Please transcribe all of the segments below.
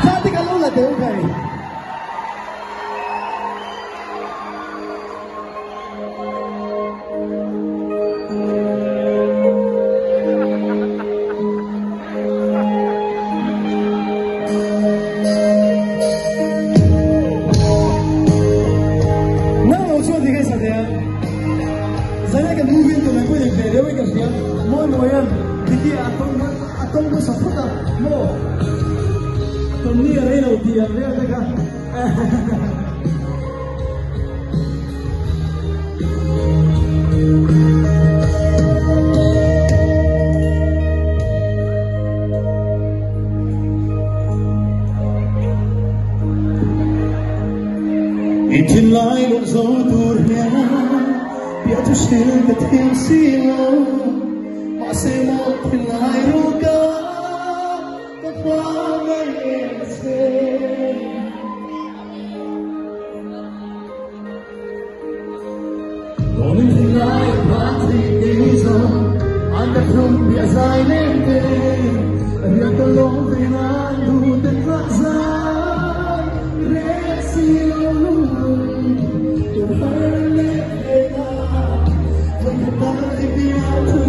Sao thì cả lúc là tiếng thầy. Atong mo sa puta mo. Atong niya rin o diyan niya teka. Itinlay lung sa turnya, biar tu still ketim silo. Masih mau pinai ruka, kepaman ese. Lomin pinai pati iso, anda pun biasa nente. Dia tolong dengan duit rasa, resio, Tuhan leka, menyebar di biar tuh.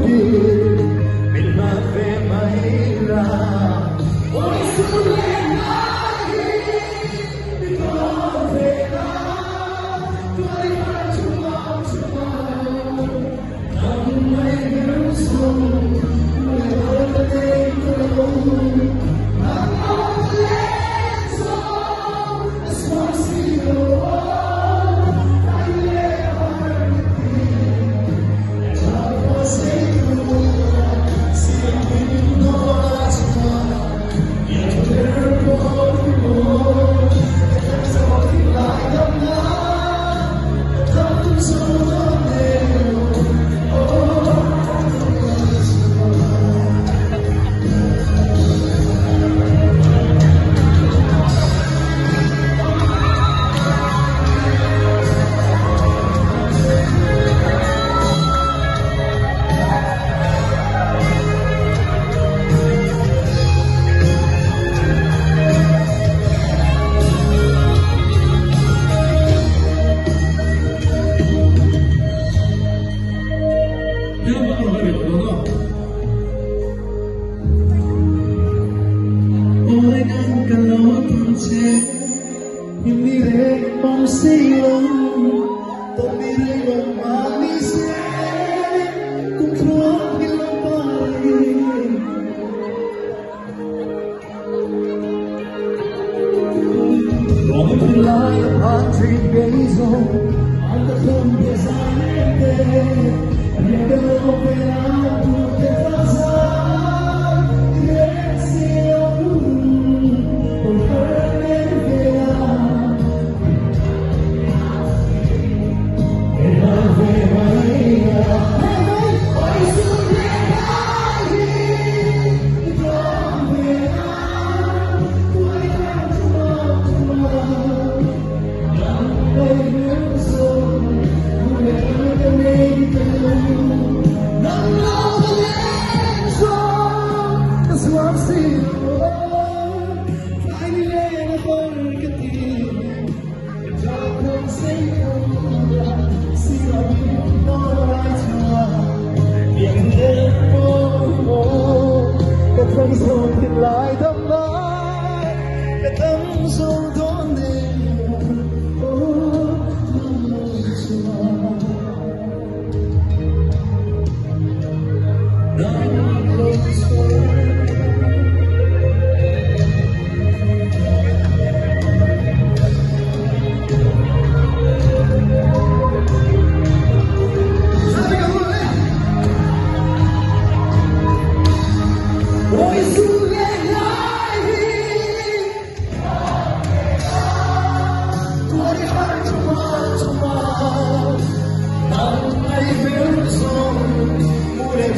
Mure,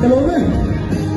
Pelo menos.